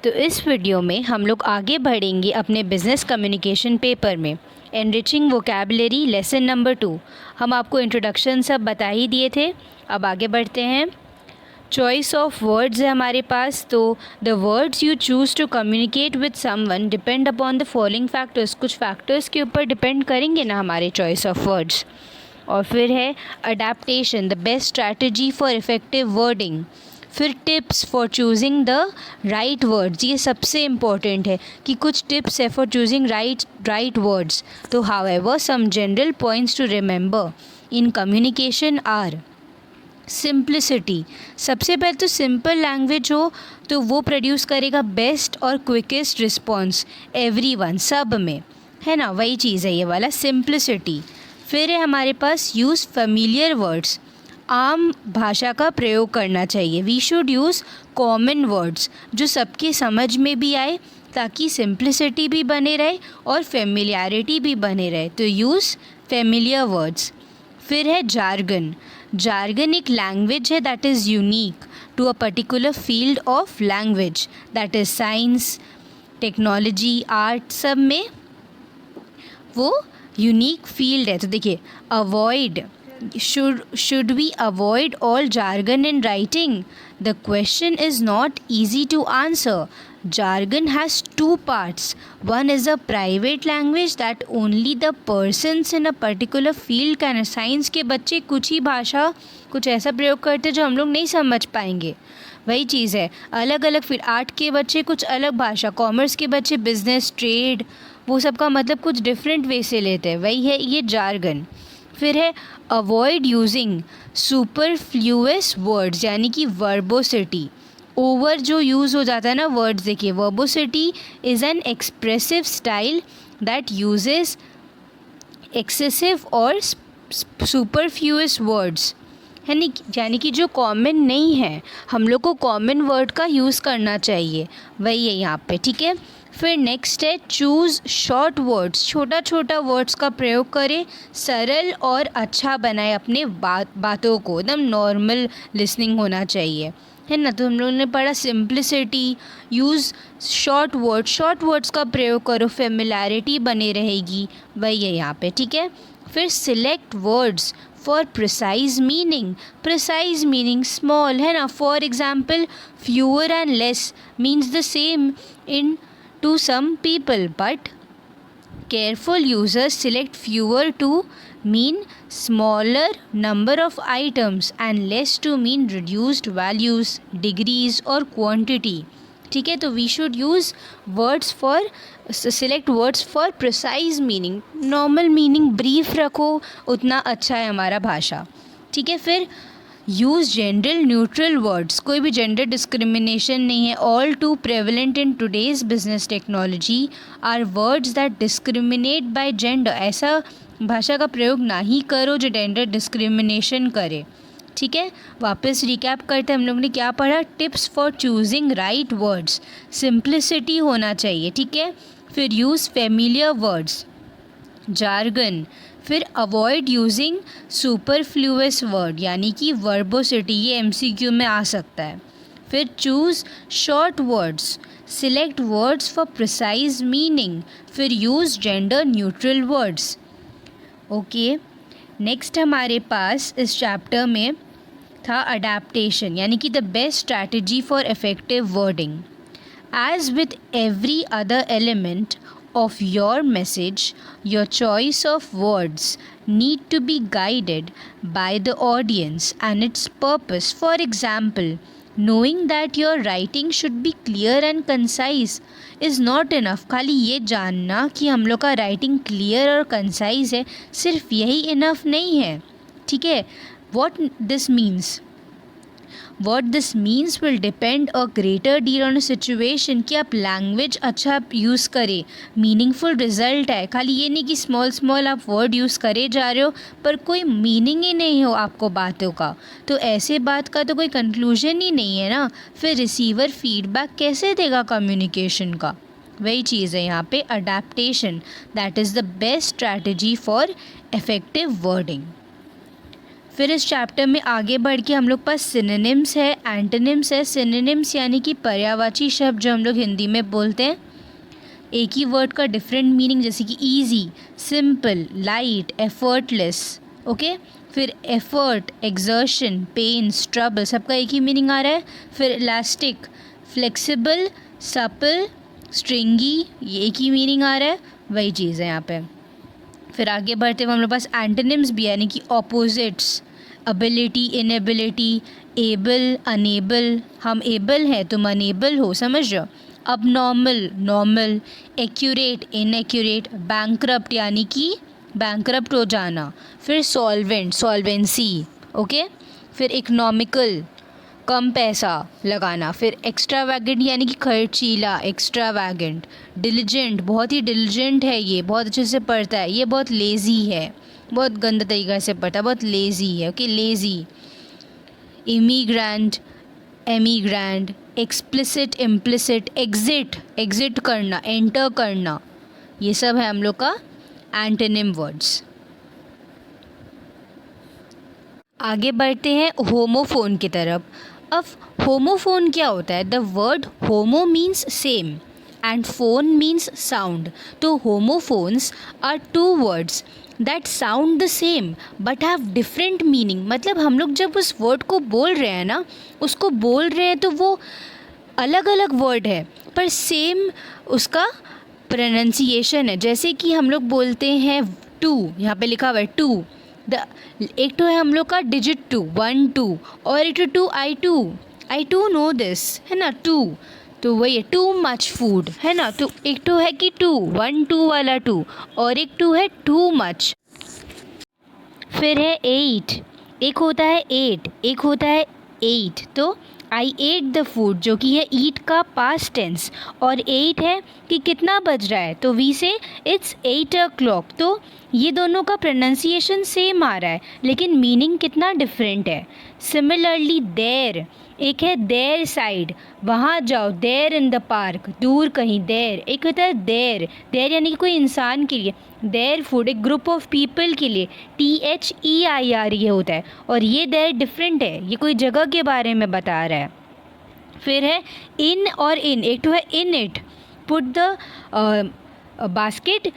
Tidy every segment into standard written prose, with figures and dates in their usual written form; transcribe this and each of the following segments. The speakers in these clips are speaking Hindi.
तो इस वीडियो में हम लोग आगे बढ़ेंगे अपने बिजनेस कम्युनिकेशन पेपर में। Enriching vocabulary lesson number 2। हम आपको इंट्रोडक्शन सब बता ही दिए थे। अब आगे बढ़ते हैं। चॉइस ऑफ वर्ड्स है हमारे पास। तो the words you choose to communicate with someone depend upon the following factors. कुछ फैक्टर्स के ऊपर डिपेंड करेंगे ना हमारे चॉइस ऑफ वर्ड्स। और फिर है adaptation, the best strategy for effective wording. फिर tips for choosing the right words, ये सबसे इम्पॉर्टेंट है कि कुछ टिप्स है फॉर चूजिंग राइट वर्ड्स। तो however some general points to remember in communication are simplicity. सबसे पहले तो सिंपल लैंग्वेज हो तो वो प्रोड्यूस करेगा बेस्ट और क्विकेस्ट रिस्पॉन्स एवरीवन, सब में, है ना। वही चीज़ है ये वाला सिंप्लिसिटी। फिर है हमारे पास यूज़ फेमिलियर वर्ड्स, आम भाषा का प्रयोग करना चाहिए। We should use common words जो सबके समझ में भी आए ताकि सिंप्लिसिटी भी बने रहे और फेमिलियरिटी भी बने रहे। तो यूज़ फेमिलियर वर्ड्स। फिर है जार्गन। जार्गन एक लैंग्वेज है that is unique to a particular field of language, that is science, technology, art, सब में वो यूनिक फील्ड है। तो देखिए, avoid, should we avoid all jargon in writing? The question is not easy to answer. Jargon has two parts. One is a private language that only the persons in a particular field can. Science के बच्चे कुछ ही भाषा, कुछ ऐसा प्रयोग करते जो हम लोग नहीं समझ पाएंगे, वही चीज़ है। अलग अलग फील्ड, आर्ट के बच्चे कुछ अलग भाषा, कॉमर्स के बच्चे बिजनेस, ट्रेड, वो सब का मतलब कुछ डिफरेंट वे से लेते हैं, वही है ये जार्गन। फिर है अवॉइड यूजिंग सुपरफ्लूअस वर्ड्स, यानी कि वर्बोसिटी। ओवर जो यूज़ हो जाता है ना वर्ड्स, देखिए verbosity is an expressive style that uses excessive और सुपरफ्लूअस वर्ड्स, है नी, यानी कि जो कॉमन नहीं है, हम लोग को कॉमन वर्ड का यूज़ करना चाहिए, वही है यहाँ पे, ठीक है। फिर नेक्स्ट है चूज़ शॉर्ट वर्ड्स, छोटा छोटा वर्ड्स का प्रयोग करें, सरल और अच्छा बनाए अपने बातों को, एकदम नॉर्मल लिसनिंग होना चाहिए, है ना। तो हम लोगों ने पढ़ा सिंप्लिसिटी, यूज़ शॉर्ट वर्ड्स का प्रयोग करो, फेमिलियरिटी बनी रहेगी, वही है यहाँ पे, ठीक है। फिर select words for precise meaning small, है ना। For example, fewer and less means the same in to some people, but careful users select fewer to mean smaller number of items and less to mean reduced values, degrees or quantity, ठीक है। तो we should use words for select words for precise meaning, normal meaning brief रखो, उतना अच्छा है हमारा भाषा, ठीक है। फिर यूज़ जेंडर न्यूट्रल वर्ड्स, कोई भी जेंडर डिस्क्रिमिनेशन नहीं है। All too prevalent in today's business technology are words that discriminate by gender. ऐसा भाषा का प्रयोग ना ही करो जो जेंडर डिस्क्रिमिनेशन करे, ठीक है। वापस रिकैप करते हैं, हम लोग ने क्या पढ़ा। Tips for choosing right words, simplicity होना चाहिए, ठीक है। फिर यूज़ फेमिलियर वर्ड्स, जार्गन। फिर अवॉइड यूजिंग सुपरफ्लूअस वर्ड, यानी कि वर्बोसिटी, ये एमसीक्यू में आ सकता है। फिर choose short words, select words for precise meaning. फिर use gender neutral words, okay. Next हमारे पास इस चैप्टर में था अडेप्टेशन, यानी कि the best strategy for effective wording. As with every other element of your message, your choice of words need to be guided by the audience and its purpose. For example, knowing that your writing should be clear and concise is not enough. खाली ये जानना कि हम लोग का राइटिंग क्लियर और कंसाइज है, सिर्फ यही इनफ नहीं है, ठीक है। What this means will depend a greater deal on a situation, कि आप लैंग्वेज अच्छा यूज़ करें, मीनिंगफुल रिजल्ट है। खाली ये नहीं कि स्मॉल आप वर्ड यूज़ करे जा रहे हो पर कोई मीनिंग ही नहीं हो आपको बातों का, तो ऐसे बात का तो कोई कंक्लूजन ही नहीं है ना। फिर रिसीवर फीडबैक कैसे देगा कम्युनिकेशन का, वही चीज़ है यहाँ पे adaptation, that is the best strategy for effective wording. फिर इस चैप्टर में आगे बढ़ के हम लोग पास सिनोनिम्स है, एंटोनिम्स है। सिनोनिम्स यानी कि पर्यायवाची शब्द जो हम लोग हिंदी में बोलते हैं, एक ही वर्ड का डिफरेंट मीनिंग, जैसे कि easy, simple, light, effortless. Okay, फिर एफर्ट, एक्सर्शन, पेन्स, ट्रबल, सबका एक ही मीनिंग आ रहा है। फिर इलास्टिक, फ्लेक्सिबल, सपल, स्ट्रिंगी, ये एक ही मीनिंग आ रहा है, वही चीज़ है यहाँ पे। फिर आगे बढ़ते हुए हम लोग पास एंटोनिम्स भी, यानी कि opposites, ability, inability, able, unable, हम एबल हैं तुम अनेबल हो, समझ रहे हो। अब नॉर्मल, एक्यूरेट, इनएक्यूरेट, बैंकरप्ट यानी कि बैंकरप्ट हो जाना। फिर सॉल्वेंट, सॉल्वेंसी। ओके, फिर इकोनॉमिकल, कम पैसा लगाना। फिर एक्स्ट्रावैगेंट यानी कि खर्चीला, एक्स्ट्रावैगेंट। डिलिजेंट, बहुत ही डिलिजेंट है ये, बहुत अच्छे से पढ़ता है। ये बहुत लेज़ी है, बहुत गंदा तरीक़े से पढ़ता है, बहुत लेज़ी है। Okay, lazy. Immigrant, emigrant, explicit, implicit, exit करना, एंटर करना, ये सब है हम लोग का एंटोनिम वर्ड्स। आगे बढ़ते हैं होमोफोन की तरफ। अब होमोफोन क्या होता है? The word homo means same and phone means sound. तो homophones are two words that sound the same but have different meaning. मतलब हम लोग जब उस वर्ड को बोल रहे हैं ना, उसको बोल रहे हैं तो वो अलग अलग वर्ड है पर सेम उसका प्रोनाउंसिएशन है। जैसे कि हम लोग बोलते हैं टू, यहाँ पे लिखा हुआ है टू, एक तो है हम लोग का डिजिट 2, 1 2, और एक तो 2 आई टू नो दिस, है ना, 2 तो वही है टू मच फूड, है ना। तो एक तो है कि 2 1 2 वाला 2, और एक 2 है टू मच। फिर है 8, एक होता है 8, एक होता है 8। तो आई एट द फूड जो कि है ईट का पास्ट टेंस, और 8 है कि कितना बज रहा है, तो वी से इट्स 8 o'clock। तो ये दोनों का प्रोनाउंसिएशन सेम आ रहा है लेकिन मीनिंग कितना डिफरेंट है। सिमिलरली देयर, एक है देयर साइड, वहाँ जाओ, देयर इन द पार्क, दूर कहीं, देयर। एक होता है देयर, देयर यानी कि कोई इंसान के लिए, देयर फूड एक ग्रुप ऑफ पीपल के लिए, THEIR ये होता है, और ये देयर डिफरेंट है, ये कोई जगह के बारे में बता रहा है। फिर है इन और इन, एक तो है in it, put the basket,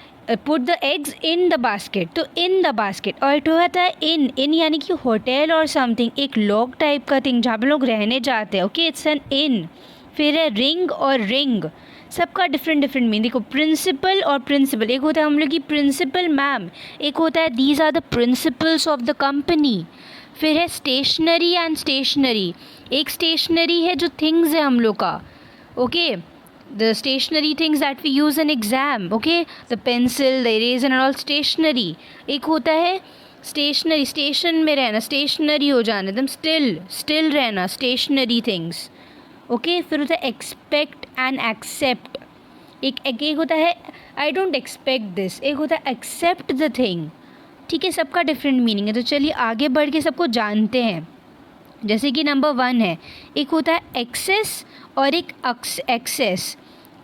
put the eggs in the basket, तो इन द बास्केट। और एक होता है इन यानी कि होटल और समथिंग, एक लॉग टाइप का थिंग जहाँ पे लोग रहने जाते हैं। ओके, इट्स एन इन। फिर है रिंग और रिंग, सबका डिफरेंट डिफरेंट मीनिंग। देखो प्रिंसिपल और प्रिंसिपल, एक होता है हम लोग की प्रिंसिपल मैम, एक होता है these are the principles of the company. फिर है स्टेशनरी एंड स्टेशनरी, एक स्टेशनरी है जो थिंग्स है हम लोग का, okay, the stationary things that we use in exam, okay, the pencil, the eraser and all stationary। एक होता है stationary, स्टेशन में रहना, स्टेशनरी हो जाना, एकदम स्टिल रहना, stationary things, ओके। फिर होता है expect and accept, एक होता है I don't expect this, एक होता है accept the thing, ठीक है, सबका डिफरेंट मीनिंग है। तो चलिए आगे बढ़ के सबको जानते हैं। जैसे कि नंबर 1 है, एक होता है एक्सेस और एक एक्सेस।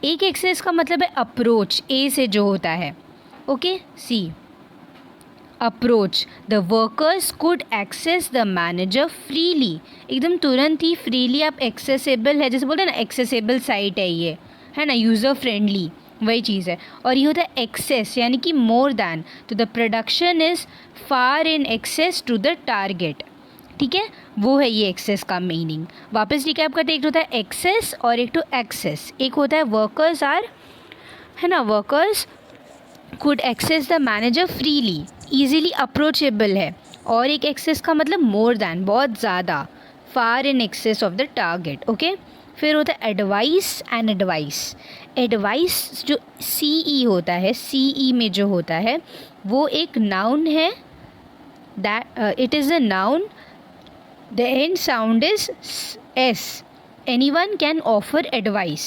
एक एक्सेस का मतलब है अप्रोच, ए से जो होता है, okay. See approach, the workers could access the manager freely, एकदम तुरंत ही फ्रीली आप एक्सेसिबल है, जैसे बोलते हैं ना एक्सेसिबल साइट है ये, है ना, यूज़र फ्रेंडली, वही चीज़ है। और ये होता है एक्सेस यानी कि मोर दैन, तो the production is far in excess to the target, ठीक है, वो है ये एक्सेस का मीनिंग। वापस रिकैप करते, एक होता है एक्सेस और एक तो एक्सेस। एक होता है वर्कर्स आर, है ना, workers could access the manager freely, easily approachable है, और एक एक्सेस का मतलब मोर दैन, बहुत ज़्यादा, far in excess of the target, okay. फिर होता है एडवाइस एंड एडवाइस। एडवाइस जो CE होता है, CE में जो होता है वो एक नाउन है, that it is a noun, the end sound is S, anyone can offer advice।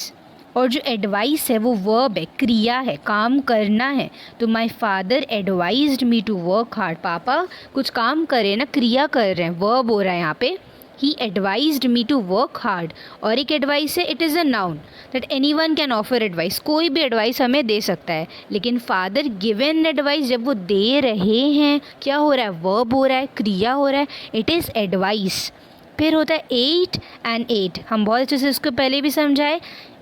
और जो एडवाइस है वो वर्ब है, क्रिया है, काम करना है। तो my father advised me to work hard, पापा कुछ काम करे ना, क्रिया कर रहे हैं, वर्ब हो रहा है यहाँ पे, he advised me to work hard. और एक एडवाइस है, it is a noun that anyone can offer advice, कोई भी एडवाइस हमें दे सकता है। लेकिन फादर गिवन एडवाइस, जब वो दे रहे हैं, क्या हो रहा है, वर्ब हो रहा है, क्रिया हो रहा है, इट इज़ एडवाइस। फिर होता है एट एंड एट, हम बहुत अच्छे से इसको पहले भी समझाए।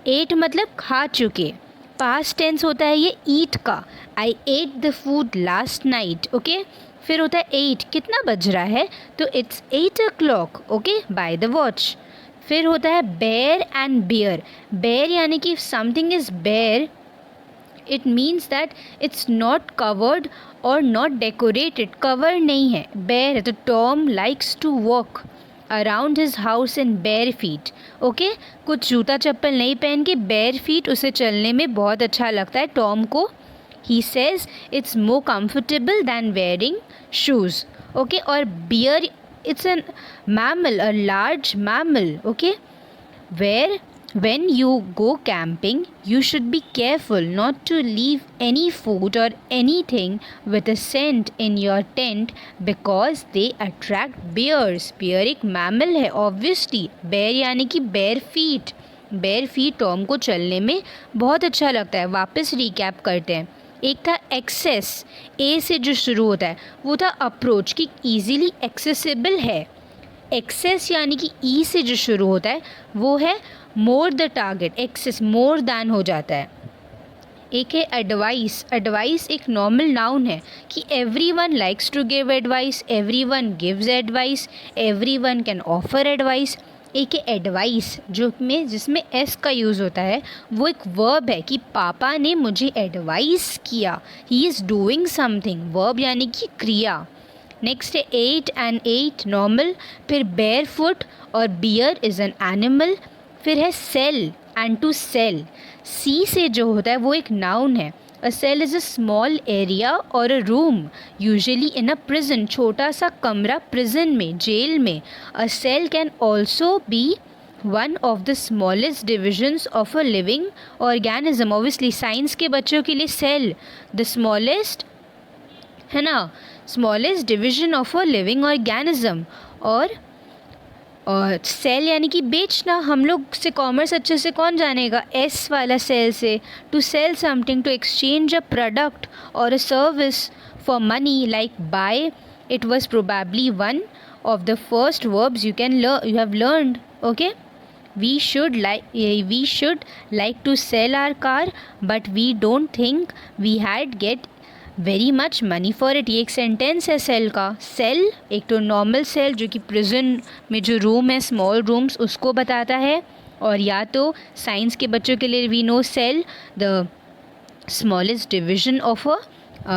एट मतलब खा चुके, पास्ट टेंस होता है ये ईट का, I ate the food last night, okay. फिर होता है एट, कितना बज रहा है, तो it's 8 o'clock, okay, by the watch. फिर होता है बेयर एंड बियर। बेयर यानी कि something is bare, it means that it's not covered और नॉट डेकोरेटेड, कवर नहीं है, बेयर है। तो Tom likes to walk around his house in bare feet, okay. कुछ जूता चप्पल नहीं पहन के बेयर फीट उसे चलने में बहुत अच्छा लगता है टॉम को। He says it's more comfortable than wearing shoes, okay। और bear, it's a mammal, a large mammal, okay। Where when you go camping, you should be careful not to leave any food or anything with a scent in your tent because they attract bears। bear एक mammal है obviously, bear यानी कि bare feet, bare feet Tom को चलने में बहुत अच्छा लगता है। वापस रिकैप करते हैं, एक था एक्सेस, ए से जो शुरू होता है, वो था अप्रोच की ईजीली एक्सेसिबल है। एक्सेस यानी कि ई से जो शुरू होता है वो है more the target, excess more than हो जाता है। एक है एडवाइस, एडवाइस एक नॉर्मल नाउन है कि everyone likes to give advice, everyone gives advice, everyone can offer advice. एक है एडवाइस जिसमें एस का यूज़ होता है, वो एक वर्ब है कि पापा ने मुझे एडवाइस किया, he is doing something, verb यानी कि क्रिया। नेक्स्ट है एट एंड एट नॉर्मल। फिर बेयर फुट और बियर इज़ एन एनिमल। फिर है cell and to sell, C से जो होता है वो एक नाउन है। A cell is a small area और a room usually in a prison, छोटा सा कमरा प्रिजन में, जेल में। A cell can also be one of the smallest divisions of a living organism. Obviously science के बच्चों के लिए सेल द स्मॉलेस्ट है ना, smallest division of a living organism. और सेल यानी कि बेचना, हम लोग से कॉमर्स अच्छे से कौन जानेगा, एस वाला सेल से। To sell something, to exchange a product और a service for money like buy, it was probably one of the first verbs you have learned, okay. we should like to sell our car but we don't think we had get very much money for it, ये एक सेंटेंस है सेल का। सेल एक तो नॉर्मल सेल जो कि प्रिजन में जो रूम है, स्मॉल रूम्स, उसको बताता है। और या तो साइंस के बच्चों के लिए we know cell the smallest division of a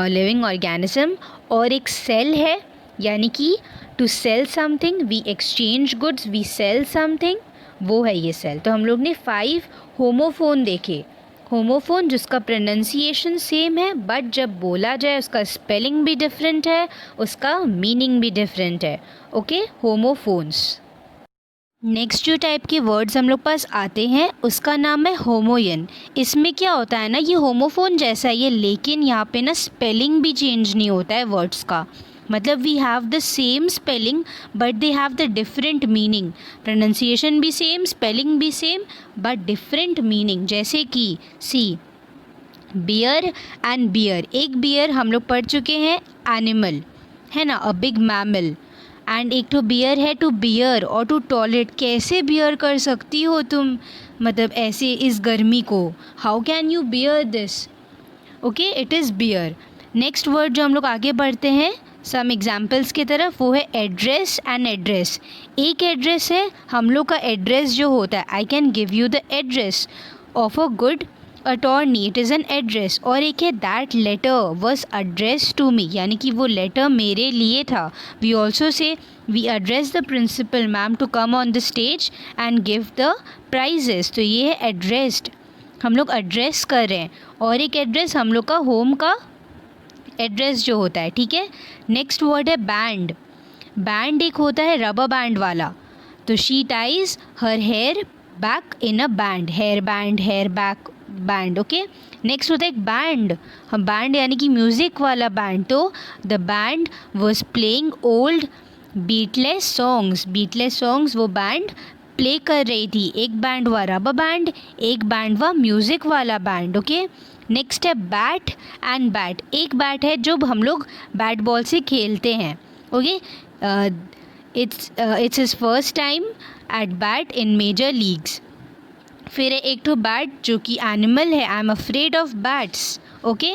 living organism. और एक सेल है यानी कि to sell something, we exchange goods, we sell something, वो है ये सेल। तो हम लोग ने 5 होमोफोन देखे। होमोफोन जिसका प्रोनाउंसिएशन सेम है बट जब बोला जाए उसका स्पेलिंग भी डिफरेंट है, उसका मीनिंग भी डिफरेंट है, ओके, होमोफोन्स। नेक्स्ट जो टाइप के वर्ड्स हम लोग पास आते हैं उसका नाम है होमोयन। इसमें क्या होता है ना, ये होमोफोन जैसा ही है लेकिन यहाँ पे ना स्पेलिंग भी चेंज नहीं होता है वर्ड्स का। मतलब we have the same spelling but they have the different meaning, pronunciation भी सेम, स्पेलिंग भी सेम बट डिफरेंट मीनिंग। जैसे कि सी बियर एंड बियर, एक बियर हम लोग पढ़ चुके हैं एनिमल है ना, अ बिग मैमल। एंड एक तो बियर है टू बियर और टू टॉयलेट, कैसे बियर कर सकती हो तुम, मतलब ऐसे इस गर्मी को, how can you bear this, okay, it is bear. Next word जो हम लोग आगे बढ़ते हैं सम एग्जाम्पल्स की तरफ, वो है एड्रेस एंड एड्रेस। एक एड्रेस है, हम लोग का एड्रेस जो होता है, I can give you the address of a good attorney, it is an address. और एक है that letter was address to me, यानी कि वो लेटर मेरे लिए था। We also say we address the principal ma'am to come on the stage and give the prizes. तो ये है एड्रेस्ड, हम लोग एड्रेस कर रहे हैं। और एक एड्रेस हम लोग का होम का एड्रेस जो होता है, ठीक है। नेक्स्ट वर्ड है बैंड। बैंड एक होता है रबर बैंड वाला, तो she ties her hair back in a band, hair band, hair back band, okay. Next होता है एक बैंड, हम बैंड यानी कि म्यूज़िक वाला बैंड। तो the band was playing old Beatles songs वो बैंड प्ले कर रही थी। एक बैंड हुआ रबर बैंड, एक बैंड हुआ म्यूज़िक वाला बैंड। ओके, नेक्स्ट है बैट एंड बैट। एक बैट है जो हम लोग बैट बॉल से खेलते हैं। Okay, it's his first time at bat in major leagues. फिर है एक तो बैट जो कि एनिमल है, I am afraid of bats. Okay,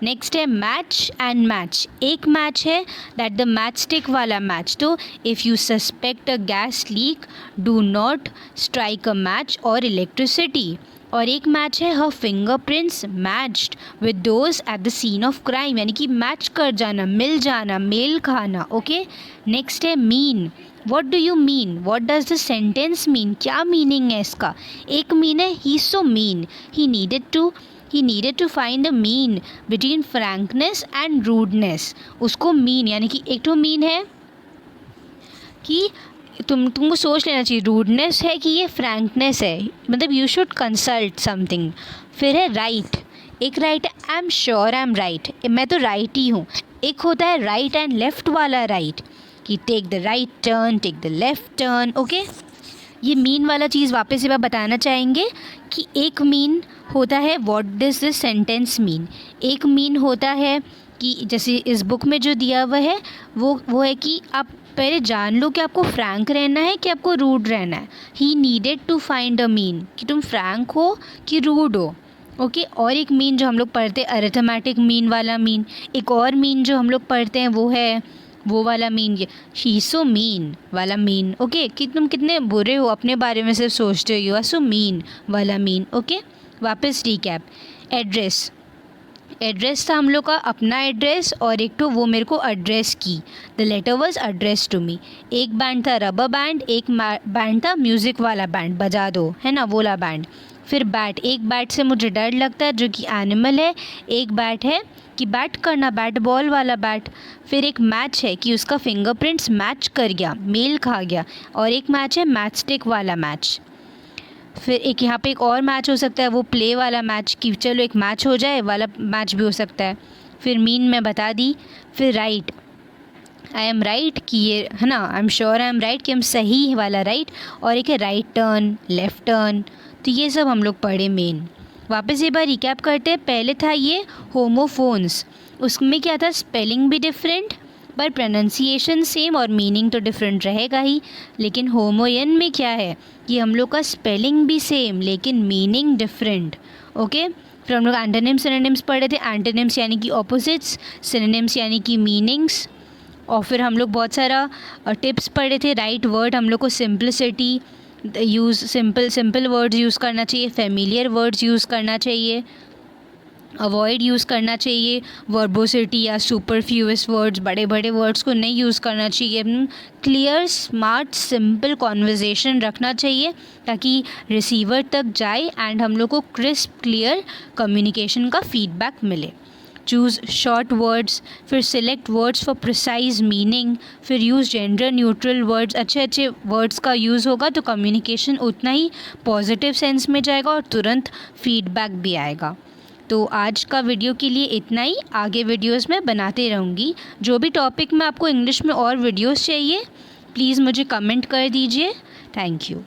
next है मैच एंड मैच। एक मैच है दैट द मैच स्टिक वाला मैच। तो if you suspect a gas leak do not strike a match और इलेक्ट्रिसिटी। और एक मैच है her fingerprints matched with those at the scene of crime, यानी कि मैच कर जाना, मिल जाना, मेल खाना। ओके, नेक्स्ट है mean. What do you mean, what does the sentence mean, क्या मीनिंग है इसका। एक मीन है he so mean, he needed to find the mean between frankness and rudeness. उसको मीन यानी कि एक तो मीन है कि तुमको सोच लेना चाहिए रूडनेस है कि ये फ्रैंकनेस है, मतलब यू शुड कंसल्ट समथिंग। फिर है राइट। एक राइट है I am sure I am right, मैं तो राइट ही हूँ। एक होता है राइट एंड लेफ्ट वाला राइट, कि take the right turn, take the left turn. Okay, ये मीन वाला चीज़ वापस से बताना चाहेंगे कि एक मीन होता है what does this sentence mean. एक मीन होता है कि जैसे इस बुक में जो दिया हुआ है वो है कि आप पहले जान लो कि आपको फ्रैंक रहना है कि आपको रूड रहना है। He needed to find a mean, कि तुम फ्रैंक हो कि रूड हो। ओके, और एक मीन जो हम लोग पढ़ते हैं अरिथमेटिक मीन वाला मीन। एक और मीन जो हम लोग पढ़ते हैं वो है वो वाला मीन, ये शी सो मीन वाला मीन। ओके, कि तुम कितने बुरे हो, अपने बारे में सिर्फ सोचते हो, यू आर सो मीन वाला मीन। ओके, वापस रिकैप। एड्रेस था हम लोग का अपना एड्रेस, और एक तो वो मेरे को एड्रेस की, the letter was address to me. एक बैंड था रबर बैंड, एक बैंड था म्यूज़िक वाला बैंड, बजा दो, है ना, वो वाला बैंड। फिर बैट, एक बैट से मुझे डर लगता है जो कि एनिमल है। एक बैट है कि बैट करना, बैट बॉल वाला बैट। फिर एक मैच है कि उसका फिंगरप्रिंट्स मैच कर गया, मेल खा गया। और एक मैच है मैच स्टिक वाला मैच। फिर एक यहाँ पे एक और मैच हो सकता है वो प्ले वाला मैच, कि चलो एक मैच हो जाए वाला मैच भी हो सकता है। फिर मीन मैं बता दी। फिर राइट, आई एम राइट कि ये है ना, आई am sure I am right कि हम सही वाला राइट। और एक है राइट टर्न, लेफ़्ट टर्न। तो ये सब हम लोग पढ़े मेन। वापस एक बार रिकैप करते हैं। पहले था ये होमोफोन्स, उसमें क्या था, स्पेलिंग भी डिफरेंट पर प्रोनाउंसिएशन सेम और मीनिंग तो डिफरेंट रहेगा ही। लेकिन होमोयन में क्या है कि हम लोग का स्पेलिंग भी सेम लेकिन मीनिंग डिफरेंट। ओके, फिर हम लोग एंटोनिम्स सिनोनिम्स पढ़े थे। एंटोनिम्स यानी कि ऑपोजिट्स, सिनोनिम्स यानी कि मीनिंग्स। और फिर हम लोग बहुत सारा टिप्स पढ़े थे। राइट वर्ड हम लोग को simplicity use, simple words use करना चाहिए, फेमिलियर वर्ड्स यूज़ करना चाहिए, अवॉइड यूज़ करना चाहिए वर्बोसिटी या सुपरफ्यूअस वर्ड्स, बड़े बड़े वर्ड्स को नहीं यूज़ करना चाहिए। क्लियर स्मार्ट सिंपल कॉन्वर्जेसन रखना चाहिए ताकि रिसीवर तक जाए एंड हम लोग को क्रिस्प क्लियर कम्युनिकेशन का फीडबैक मिले। चूज़ शॉर्ट वर्ड्स, फिर select words for precise meaning, फिर यूज़ जेंडर न्यूट्रल वर्ड्स। अच्छे वर्ड्स का यूज़ होगा तो कम्युनिकेशन उतना ही पॉजिटिव सेंस में जाएगा और तुरंत फीडबैक भी आएगा। तो आज का वीडियो के लिए इतना ही। आगे वीडियोस में बनाते रहूँगी। जो भी टॉपिक में आपको इंग्लिश में और वीडियोस चाहिए प्लीज़ मुझे कमेंट कर दीजिए। Thank you.